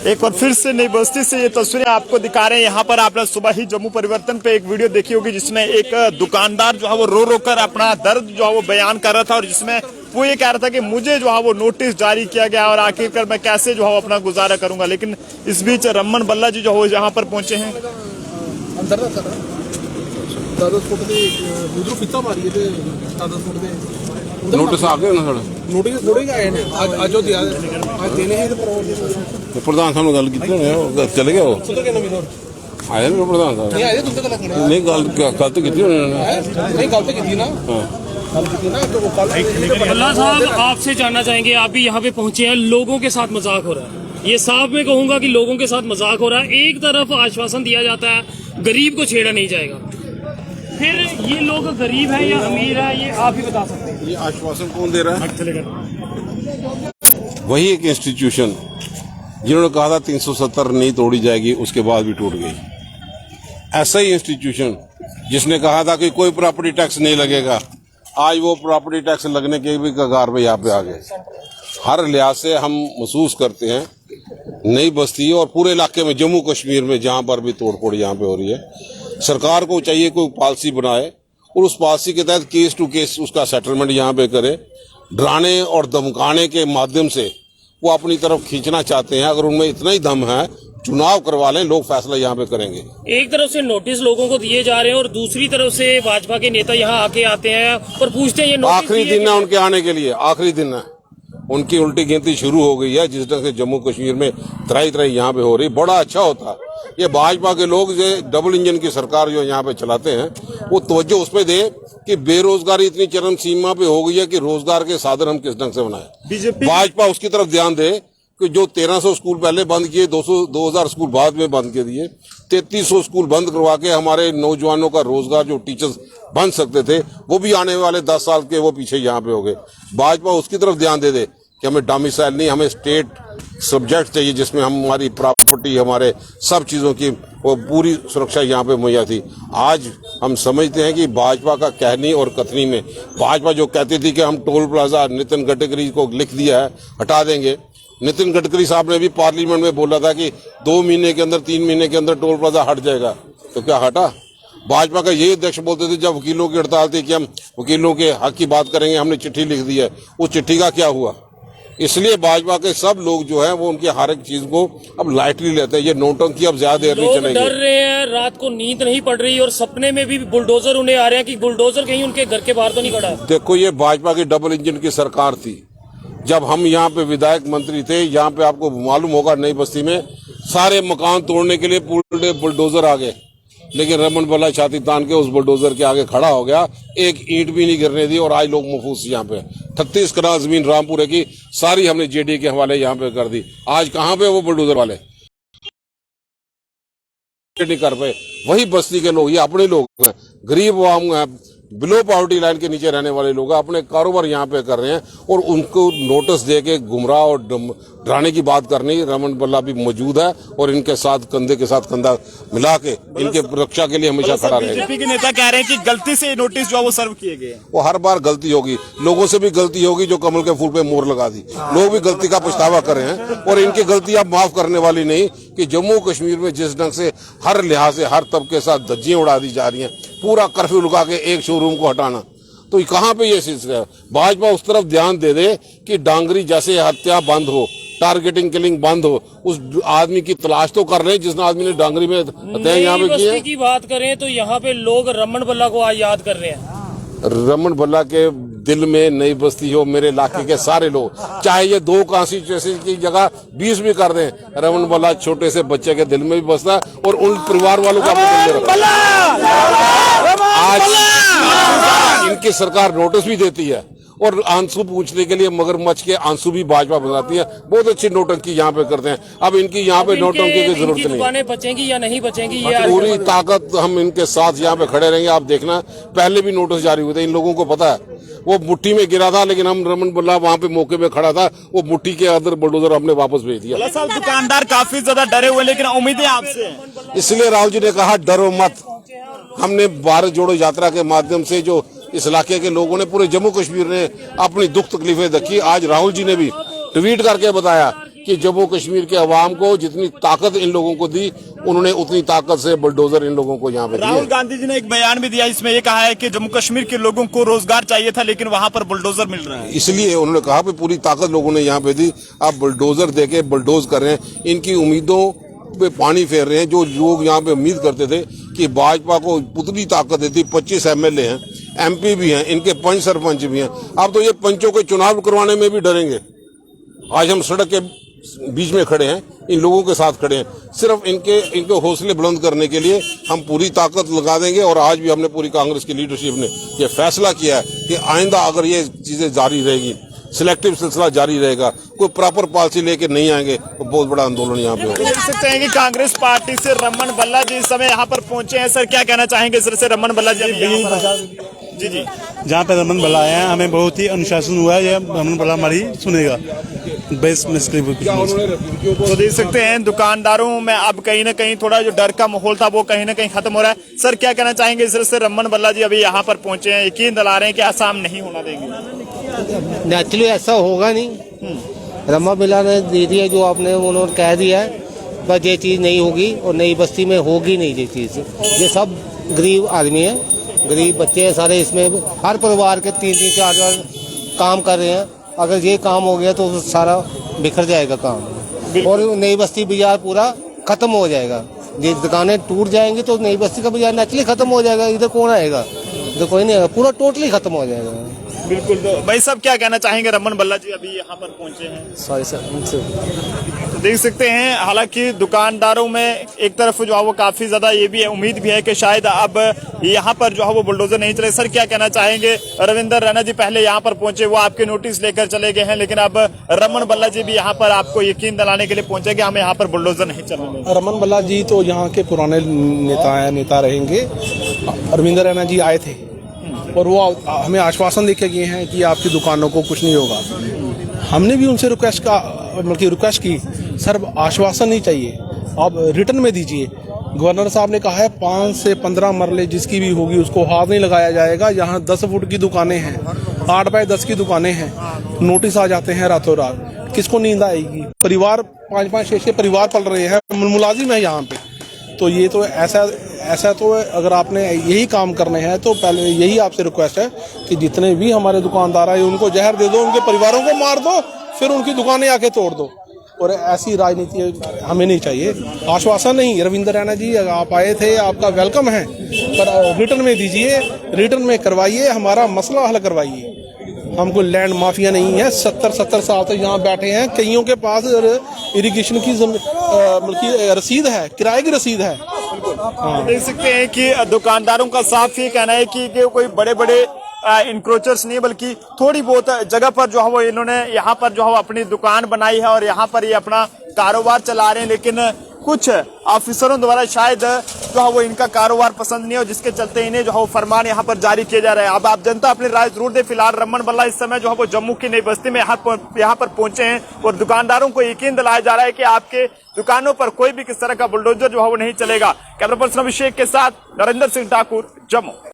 एक बार फिर से नई बस्ती से ये तस्वीरें आपको दिखा रहे हैं। यहाँ पर आपने सुबह ही जम्मू परिवर्तन पे एक वीडियो देखी होगी जिसमें एक दुकानदार जो है वो रो रो कर अपना दर्द जो है वो बयान कर रहा था और जिसमें वो ये कह रहा था कि मुझे जो है वो नोटिस जारी किया गया और आखिरकार मैं कैसे जो है अपना गुजारा करूंगा। लेकिन इस बीच रमन बल्ला जी जो है यहाँ पर पहुंचे हैं। नोटिस आ गए ना नोटिस आए ने आज देने हैं प्रधान साहब गल की चले गए वो आए ना प्रधान साहब नहीं गल तो की नहीं गल तो की ना बल्ला साहब आपसे जानना चाहेंगे, आप भी यहाँ पे पहुंचे हैं, लोगों के साथ मजाक हो रहा है। ये साफ मैं कहूंगा कि लोगों के साथ मजाक हो रहा है। एक तरफ आश्वासन दिया जाता है गरीब को छेड़ा नहीं जाएगा, फिर ये लोग गरीब है या अमीर है ये आप ही बता सकते हैं। ये आश्वासन कौन दे रहा है? वही एक इंस्टीट्यूशन जिन्होंने कहा था 370 नहीं तोड़ी जाएगी, उसके बाद भी टूट गई। ऐसा ही इंस्टीट्यूशन जिसने कहा था कि कोई प्रॉपर्टी टैक्स नहीं लगेगा, आज वो प्रॉपर्टी टैक्स लगने के भी कगार पे यहाँ पे आ गए। हर लिहाज से हम महसूस करते हैं नई बस्ती और पूरे इलाके में जम्मू कश्मीर में जहां पर भी तोड़फोड़ यहाँ पे हो रही है, सरकार को चाहिए कोई पॉलिसी बनाए और उस पॉलिसी के तहत केस टू केस उसका सेटलमेंट यहाँ पे करे। डराने और धमकाने के माध्यम से वो अपनी तरफ खींचना चाहते हैं। अगर उनमें इतना ही दम है, चुनाव करवा लें, लोग फैसला यहाँ पे करेंगे। एक तरफ से नोटिस लोगों को दिए जा रहे हैं और दूसरी तरफ से भाजपा के नेता यहाँ आके आते हैं और पूछते हैं ये नोटिस आखिरी दिन है उनके आने के लिए, आखिरी दिन है, उनकी उल्टी गिनती शुरू हो गई है। जिस ढंग से जम्मू कश्मीर में त्राई यहाँ पे हो रही, बड़ा अच्छा होता। ये भाजपा के लोग जो डबल इंजन की सरकार जो यहाँ पे चलाते हैं वो तवज्जो उस पर दे कि बेरोजगारी इतनी चरम सीमा पे हो गई है कि रोजगार के साधन हम किस ढंग से बनाए। भाजपा उसकी तरफ ध्यान दे कि जो 1300 स्कूल पहले बंद किए, 2000 स्कूल बाद में बंद के दिए, 3300 स्कूल बंद करवा के हमारे नौजवानों का रोजगार जो टीचर्स बन सकते थे वो भी आने वाले 10 साल के वो पीछे यहाँ पे हो गए। भाजपा उसकी तरफ ध्यान दे दे कि हमें डोमिसाइल नहीं, हमें स्टेट सब्जेक्ट चाहिए जिसमें हमारी प्रॉपर्टी, हमारे सब चीजों की वो पूरी सुरक्षा यहाँ पे मुहैया थी। आज हम समझते हैं कि भाजपा का कहनी और कथनी में, भाजपा जो कहती थी कि हम टोल प्लाजा नितिन गडकरी को लिख दिया है हटा देंगे, नितिन गडकरी साहब ने भी पार्लियामेंट में बोला था कि 2 महीने के अंदर 3 महीने के अंदर टोल प्लाजा हट जाएगा, तो क्या हटा? भाजपा का यही अध्यक्ष बोलते थे जब वकीलों की हड़ताल थी कि हम वकीलों के हक की बात करेंगे, हमने चिट्ठी लिख दी है, उस चिट्ठी का क्या हुआ? इसलिए भाजपा के सब लोग जो है वो उनकी हर एक चीज को अब लाइटली लेते हैं। ये नोटंकी अब ज्यादा देर नहीं चलेगी। डर रहे हैं, रात को नींद नहीं पड़ रही और सपने में भी बुलडोजर उन्हें आ रहे हैं कि बुलडोजर कहीं उनके घर के बाहर तो नहीं खड़ा है। देखो, ये भाजपा की डबल इंजन की सरकार थी। जब हम यहाँ पे विधायक मंत्री थे, यहाँ पे आपको मालूम होगा नई बस्ती में सारे मकान तोड़ने के लिए पूरे बुलडोजर आ गए, लेकिन रमन बल्ला छाती तान के उस बुलडोजर के आगे खड़ा हो गया, एक ईंट भी नहीं गिरने दी और आज लोग महफूज यहाँ पे 38 कनाल जमीन रामपुरे की सारी हमने जेडी के हवाले यहाँ पे कर दी। आज कहाँ पे वो बुलडोजर वाले नहीं कर पाए। वही बस्ती के लोग, ये अपने लोग हैं, गरीब आवाम है, बिलो पॉवर्टी लाइन के नीचे रहने वाले लोग अपने कारोबार यहाँ पे कर रहे हैं और उनको नोटिस दे के गुमराह और डराने की बात करनी। रमन बल्ला भी मौजूद है और इनके साथ कंधे के साथ कंधा मिला के इनके रक्षा के लिए हमेशा खड़ा रहेगा। बीजेपी के नेता कह रहे हैं कि गलती से नोटिस जो है वो सर्व किए गए। वो हर बार गलती होगी, लोगों से भी गलती होगी जो कमल के फूल पे मोहर लगा दी। लोग भी गलती का पछतावा कर रहे हैं और इनकी गलती अब माफ करने वाली नहीं कि जम्मू कश्मीर में जिस ढंग से हर लिहाज से हर तबके के साथ धज्जियां उड़ा दी जा रही हैं, पूरा कर्फ्यू लगा के एक शोरूम को हटाना, तो कहाँ पे ये सिलसिला है? भाजपा उस तरफ ध्यान दे दे कि डांगरी जैसे हत्या बंद हो, टारगेटिंग किलिंग बंद हो। उस आदमी की तलाश तो कर रहे हैं जिस आदमी ने डांगरी में हत्या यहाँ पे की है। की बात करें तो यहाँ पे लोग रमन बल्ला को आज याद कर रहे हैं। रमन बल्ला के दिल में नई बस्ती हो, मेरे इलाके के सारे लोग, चाहे ये 2 कॉन्स्टिट्यूएंसी की जगह 20 भी कर दें, रमन बल्ला छोटे से बच्चे के दिल में भी बसता है और उन परिवार वालों का आज इनकी सरकार नोटिस भी देती है और आंसू पूछने के लिए मगरमच्छ के आंसू भी भाजपा बनाती है। बहुत अच्छी नोटंकी यहाँ पे करते हैं। अब इनकी यहाँ पे नोटंकी की जरूरत नहीं। दुकानें बचेंगी या नहीं बचेंगी, पूरी ताकत हम इनके साथ यहाँ पे खड़े रहेंगे। आप देखना, पहले भी नोटिस जारी हुए थे, इन लोगों को पता है। वो मुट्ठी में गिरा था, लेकिन हम रमन बल्ला वहाँ पे मौके पे खड़ा था, वो मुट्ठी के अंदर बुलडोजर हमने वापस भेज दिया। दुकानदार काफी ज्यादा डरे हुए, लेकिन उम्मीदें आपसे, इसलिए राहुल जी ने कहा डरो मत। हमने भारत जोड़ो यात्रा के माध्यम से जो इस इलाके के लोगों ने, पूरे जम्मू कश्मीर ने अपनी दुख तकलीफें देखी, आज राहुल जी ने भी ट्वीट करके बताया कि जम्मू कश्मीर के अवाम को जितनी ताकत इन लोगों को दी, उन्होंने उतनी ताकत से बुलडोजर इन लोगों को यहाँ पे राहुल गांधी जी ने एक बयान भी दिया, इसमें ये कहा है कि जम्मू कश्मीर के लोगों को रोजगार चाहिए था, लेकिन वहां पर बुलडोजर मिल रहा है। इसलिए उन्होंने कहा कि पूरी ताकत लोगों ने यहाँ पे दी, आप बुलडोजर देके बुलडोज कर रहे हैं, इनकी उम्मीदों पे पानी फेर रहे हैं। जो लोग यहाँ पे उम्मीद करते थे कि भाजपा को उतनी ताकत देती, 25 MLA हैं, MP भी हैं, इनके 5 सरपंच भी हैं, अब तो ये पंचों के चुनाव करवाने में भी डरेंगे। आज हम सड़क के बीच में खड़े हैं, इन लोगों के साथ खड़े हैं, सिर्फ इनके हौसले बुलंद करने के लिए हम पूरी ताकत लगा देंगे। और आज भी हमने पूरी कांग्रेस की लीडरशिप ने ये फैसला किया है कि आइंदा अगर ये चीजें जारी रहेगी, सिलेक्टिव सिलसिला जारी रहेगा, कोई प्रॉपर पॉलिसी लेके नहीं आएंगे तो बहुत बड़ा आंदोलन यहाँ पे होगा। देख सकते हैं कि कांग्रेस पार्टी से रमन बल्ला जी इस समय यहाँ पर पहुंचे हैं। सर, क्या कहना चाहेंगे सर से रमन बल्ला जी? जी जी, जहाँ पे रमन बल्ला आए हैं, हमें बहुत ही अनुशासन हुआ है। ये रमन बल्ला हमारी सुनेगा बेस्ट मिस्त्री। तो देख सकते हैं दुकानदारों में अब कहीं ना कहीं थोड़ा जो डर का माहौल था वो कहीं ना कहीं खत्म हो रहा है। सर, क्या कहना चाहेंगे इस तरह से रमन बल्ला जी अभी यहाँ पर पहुंचे हैं, यकीन दिला रहे हैं कि आसाम नहीं होना देंगे? नेचुरली ऐसा होगा नहीं। रमन बल्ला ने दे दिया जो आपने उन्होंने कह दिया है, बस ये चीज़ नहीं होगी और नई बस्ती में होगी नहीं ये चीज़। ये सब गरीब आदमी है, गरीब बच्चे हैं सारे, इसमें हर परिवार के 3-3, 4-4 काम कर रहे हैं। अगर ये काम हो गया तो सारा बिखर जाएगा काम और नई बस्ती बाजार पूरा खत्म हो जाएगा। ये दुकानें टूट जाएंगी तो नई बस्ती का बाजार नेचुरली खत्म हो जाएगा। इधर कौन आएगा? इधर कोई नहीं आएगा, पूरा टोटली खत्म हो जाएगा। बिल्कुल। तो भाई साहब, क्या कहना चाहेंगे? रमन बल्ला जी अभी यहाँ पर पहुंचे हैं। Sorry sir. तो देख सकते हैं, हालांकि दुकानदारों में एक तरफ जो है वो काफी ज्यादा ये भी है, उम्मीद भी है कि शायद अब यहाँ पर जो है वो बुलडोजर नहीं चले। सर, क्या कहना चाहेंगे? रविंदर रैना जी पहले यहाँ पर पहुंचे, वो आपके नोटिस लेकर चले गए हैं, लेकिन अब रमन बल्ला जी भी यहाँ पर आपको यकीन दिलाने के लिए पहुंचे कि हमें यहाँ पर बुलडोजर नहीं चलने। रमन बल्ला जी तो यहाँ के पुराने नेता रहेंगे। रविंदर रैना जी आए थे और वो हमें आश्वासन देके गए हैं कि आपकी दुकानों को कुछ नहीं होगा। हमने भी उनसे रिक्वेस्ट की, सर आश्वासन नहीं चाहिए, आप रिटर्न में दीजिए। गवर्नर साहब ने कहा है 5 से 15 मरले जिसकी भी होगी उसको हाथ नहीं लगाया जाएगा। यहाँ 10 फुट की दुकानें हैं, 8 बाय 10 की दुकानें हैं, नोटिस आ जाते हैं रातों रात, किसको नींद आएगी? परिवार 5-5, 6-6 परिवार पल रहे हैं, मुलाजिम है यहाँ पे। तो ये तो ऐसा तो अगर आपने यही काम करने हैं तो पहले यही आपसे रिक्वेस्ट है कि जितने भी हमारे दुकानदार हैं उनको जहर दे दो, उनके परिवारों को मार दो, फिर उनकी दुकानें आके तोड़ दो। और ऐसी राजनीति हमें नहीं चाहिए। आश्वासन नहीं, रविंदर रैना जी आप आए थे, आपका वेलकम है, पर रिटर्न में दीजिए, रिटर्न में करवाइए, हमारा मसला हल करवाइए। हमको लैंड माफिया नहीं है। 70 साल तक यहाँ बैठे हैं, कईयों के पास इरिगेशन की रसीद है, किराए की रसीद है। देख सकते हैं कि दुकानदारों का साफ ये कहना है कि कोई बड़े बड़े इंक्रोचर्स नहीं, बल्कि थोड़ी बहुत जगह पर जो है वो इन्होंने यहाँ पर जो है अपनी दुकान बनाई है और यहाँ पर ये अपना कारोबार चला रहे हैं। लेकिन कुछ ऑफिसरों द्वारा शायद जो है वो इनका कारोबार पसंद नहीं हो, जिसके चलते इन्हें जो है वो फरमान यहाँ पर जारी किए जा रहे हैं। अब आप जनता अपनी राय जरूर दे। फिलहाल रमन बल्ला इस समय जो है वो जम्मू की नई बस्ती में यहाँ पर पहुंचे हैं और दुकानदारों को यकीन दिलाया जा रहा है कि आपके दुकानों पर कोई भी किस तरह का बुलडोजर जो है वो नहीं चलेगा। कैमरा पर्सन अभिषेक के साथ नरेंद्र सिंह ठाकुर, जम्मू।